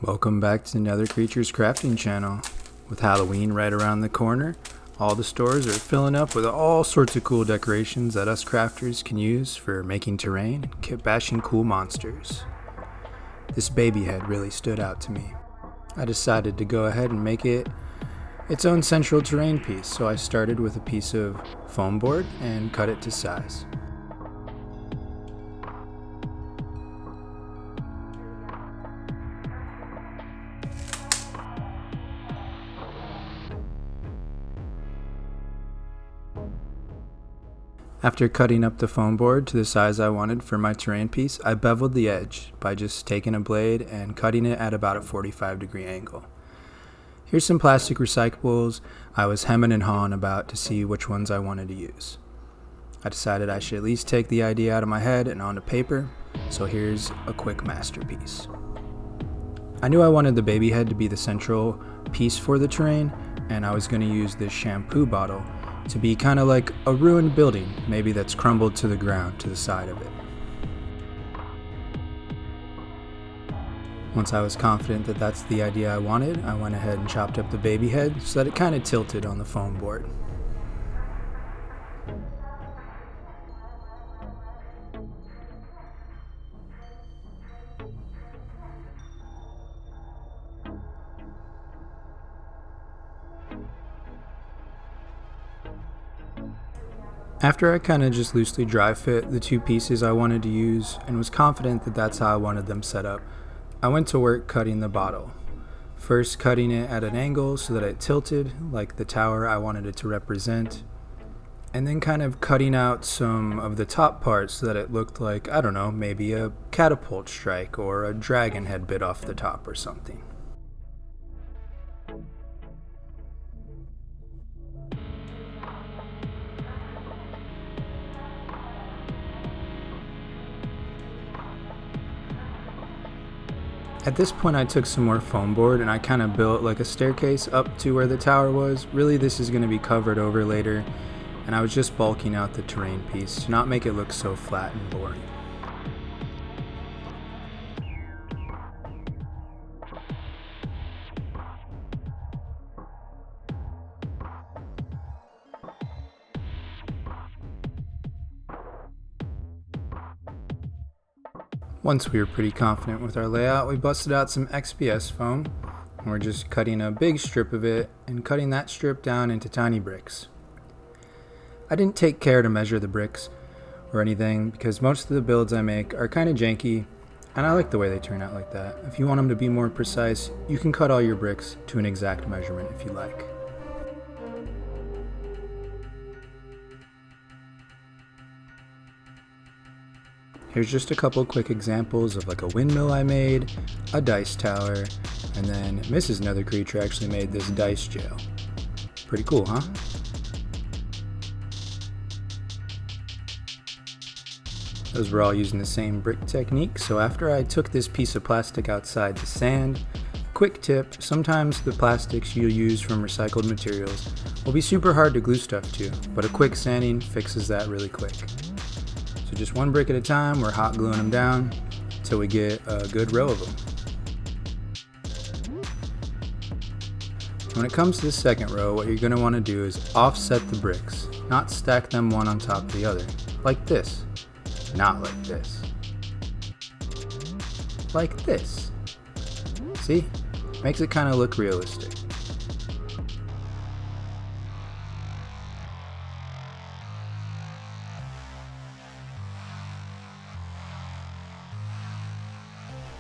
Welcome back to another Creatures Crafting channel. With Halloween right around the corner, all the stores are filling up with all sorts of cool decorations that us crafters can use for making terrain and kit bashing cool monsters. This baby head really stood out to me. I decided to go ahead and make it its own central terrain piece, so I started with a piece of foam board and cut it to size. After cutting up the foam board to the size I wanted for my terrain piece, I beveled the edge by just taking a blade and cutting it at about a 45-degree angle. Here's some plastic recyclables I was hemming and hawing about to see which ones I wanted to use. I decided I should at least take the idea out of my head and onto paper, so here's a quick masterpiece. I knew I wanted the baby head to be the central piece for the terrain, and I was going to use this shampoo bottle to be kind of like a ruined building, maybe that's crumbled to the ground to the side of it. Once I was confident that that's the idea I wanted, I went ahead and chopped up the baby head so that it kind of tilted on the foam board. After I kind of just loosely dry fit the two pieces I wanted to use and was confident that that's how I wanted them set up, I went to work cutting the bottle. First cutting it at an angle so that it tilted like the tower I wanted it to represent, and then kind of cutting out some of the top parts so that it looked like, I don't know, maybe a catapult strike or a dragon had bit off the top or something. At this point I took some more foam board and I kind of built like a staircase up to where the tower was. Really this is going to be covered over later, and I was just bulking out the terrain piece to not make it look so flat and boring. Once we were pretty confident with our layout, we busted out some XPS foam, and we're just cutting a big strip of it and cutting that strip down into tiny bricks. I didn't take care to measure the bricks or anything because most of the builds I make are kind of janky, and I like the way they turn out like that. If you want them to be more precise, you can cut all your bricks to an exact measurement if you like. Here's just a couple quick examples of like a windmill I made, a dice tower, and then Mrs. Nether Creature actually made this dice jail. Pretty cool, huh? Those were all using the same brick technique, so after I took this piece of plastic outside to sand, quick tip, sometimes the plastics you'll use from recycled materials will be super hard to glue stuff to, but a quick sanding fixes that really quick. So just one brick at a time, we're hot gluing them down until we get a good row of them. When it comes to the second row, what you're going to want to do is offset the bricks, not stack them one on top of the other, like this, not like this, like this. See? Makes it kind of look realistic.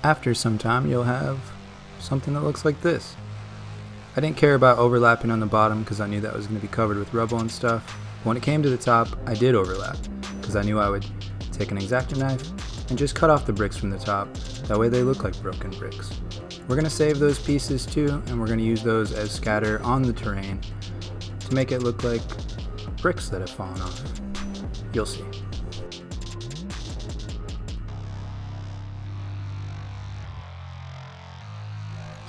After some time, you'll have something that looks like this. I didn't care about overlapping on the bottom because I knew that was going to be covered with rubble and stuff. But when it came to the top, I did overlap because I knew I would take an X-Acto knife and just cut off the bricks from the top. That way they look like broken bricks. We're going to save those pieces too, and we're going to use those as scatter on the terrain to make it look like bricks that have fallen off. You'll see.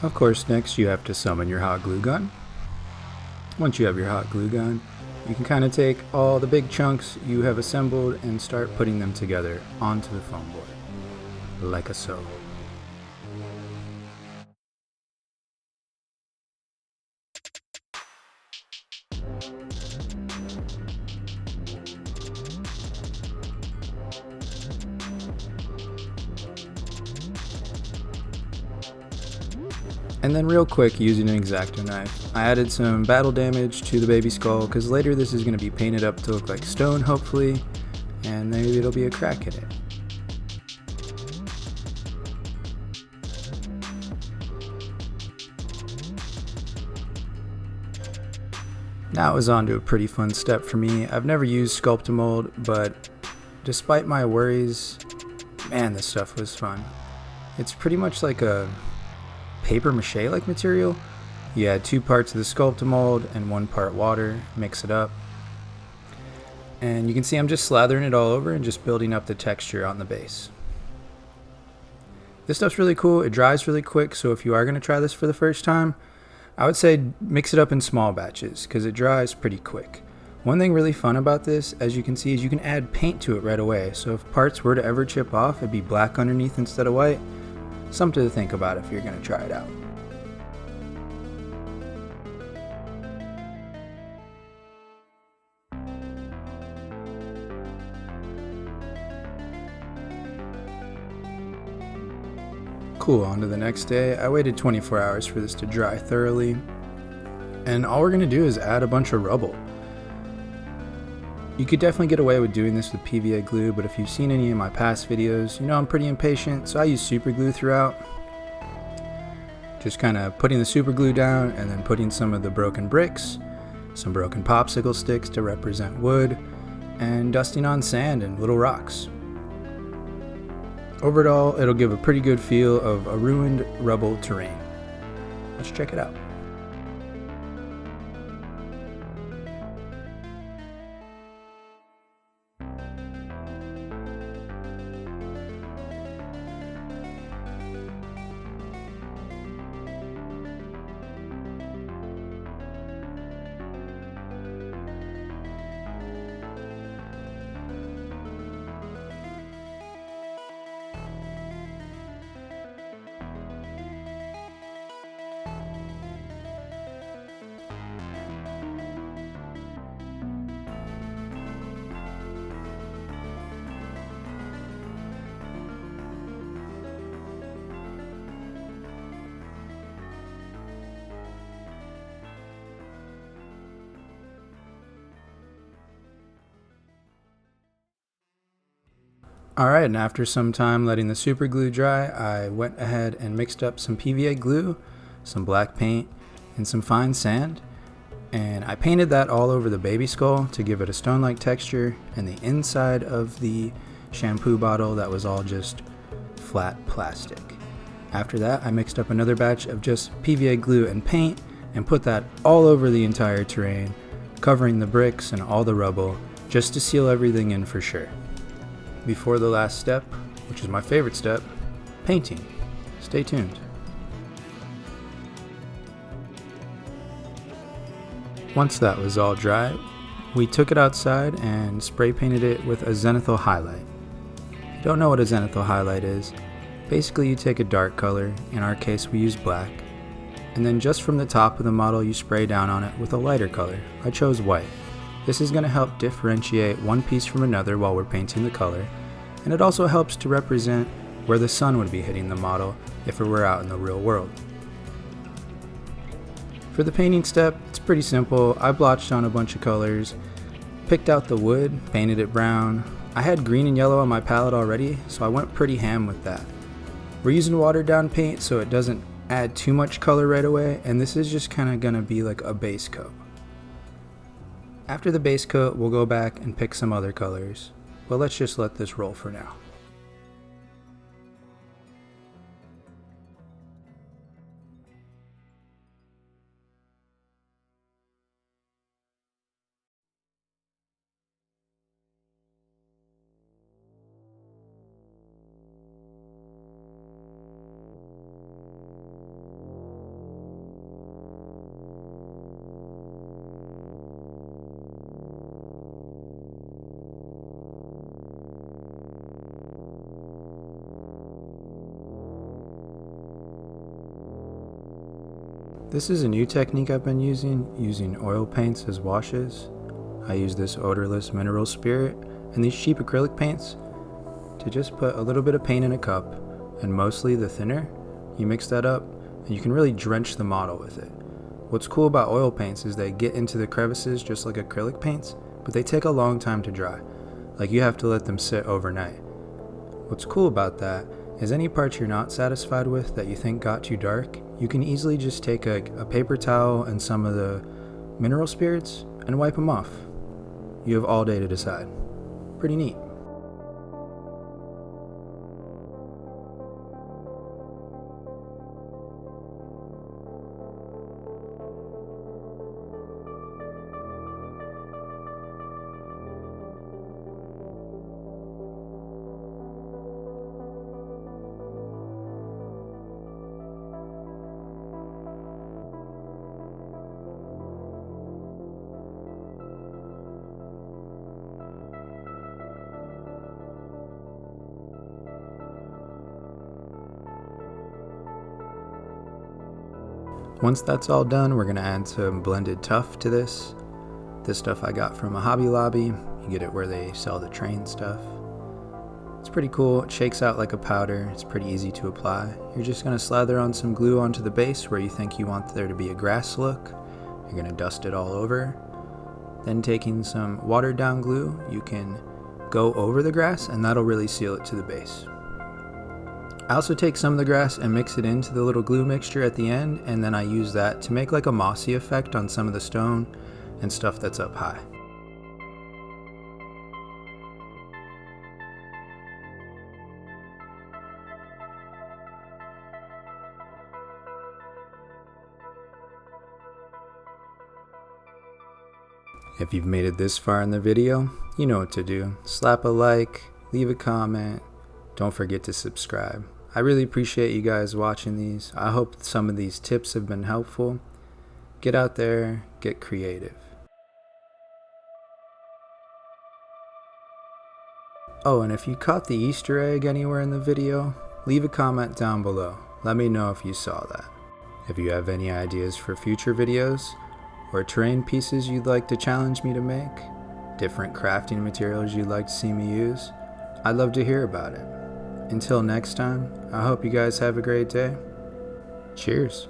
Of course, next you have to summon your hot glue gun. Once you have your hot glue gun, you can kind of take all the big chunks you have assembled and start putting them together onto the foam board, like so. And then real quick, using an X-Acto knife, I added some battle damage to the baby skull because later this is going to be painted up to look like stone hopefully, and maybe it'll be a crack in it. Now it was on to a pretty fun step for me. I've never used Sculpt-A-Mold, but despite my worries, man, this stuff was fun. It's pretty much like a paper mache like material. You add 2 parts of the Sculpt-A-Mold and 1 part water, mix it up. And you can see I'm just slathering it all over and just building up the texture on the base. This stuff's really cool. It dries really quick, so if you are going to try this for the first time, I would say mix it up in small batches because it dries pretty quick. One thing really fun about this, as you can see, is you can add paint to it right away. So if parts were to ever chip off, it'd be black underneath instead of white. Something to think about if you're going to try it out. Cool, on to the next day. I waited 24 hours for this to dry thoroughly. And all we're going to do is add a bunch of rubble. You could definitely get away with doing this with PVA glue, but if you've seen any of my past videos, you know I'm pretty impatient, so I use super glue throughout. Just kind of putting the super glue down and then putting some of the broken bricks, some broken popsicle sticks to represent wood, and dusting on sand and little rocks. Overall, it'll give a pretty good feel of a ruined rubble terrain. Let's check it out. Alright, and after some time letting the super glue dry, I went ahead and mixed up some PVA glue, some black paint, and some fine sand. And I painted that all over the baby skull to give it a stone-like texture, and the inside of the shampoo bottle that was all just flat plastic. After that, I mixed up another batch of just PVA glue and paint and put that all over the entire terrain, covering the bricks and all the rubble, just to seal everything in for sure. Before the last step, which is my favorite step, painting. Stay tuned. Once that was all dry, we took it outside and spray painted it with a zenithal highlight. If you don't know what a zenithal highlight is, basically you take a dark color, in our case we use black, and then just from the top of the model you spray down on it with a lighter color. I chose white. This is going to help differentiate one piece from another while we're painting the color, and it also helps to represent where the sun would be hitting the model if it were out in the real world. For the painting step, it's pretty simple. I blotched on a bunch of colors, picked out the wood, painted it brown. I had green and yellow on my palette already, so I went pretty ham with that. We're using watered down paint so it doesn't add too much color right away, and this is just kind of going to be like a base coat. After the base coat, we'll go back and pick some other colors, but let's just let this roll for now. This is a new technique I've been using oil paints as washes. I use this odorless mineral spirit and these cheap acrylic paints to just put a little bit of paint in a cup, and mostly the thinner. You mix that up and you can really drench the model with it. What's cool about oil paints is they get into the crevices just like acrylic paints, but they take a long time to dry. Like, you have to let them sit overnight. What's cool about that is any parts you're not satisfied with that you think got too dark, you can easily just take a paper towel and some of the mineral spirits and wipe them off. You have all day to decide. Pretty neat. Once that's all done, we're going to add some blended tuff to this. This stuff I got from a Hobby Lobby. You get it where they sell the train stuff. It's pretty cool. It shakes out like a powder. It's pretty easy to apply. You're just going to slather on some glue onto the base where you think you want there to be a grass look. You're going to dust it all over. Then taking some watered down glue, you can go over the grass and that'll really seal it to the base. I also take some of the grass and mix it into the little glue mixture at the end, and then I use that to make like a mossy effect on some of the stone and stuff that's up high. If you've made it this far in the video, you know what to do. Slap a like, leave a comment, don't forget to subscribe. I really appreciate you guys watching these. I hope some of these tips have been helpful. Get out there, get creative. Oh, and if you caught the Easter egg anywhere in the video, leave a comment down below. Let me know if you saw that. If you have any ideas for future videos, or terrain pieces you'd like to challenge me to make, different crafting materials you'd like to see me use, I'd love to hear about it. Until next time, I hope you guys have a great day. Cheers.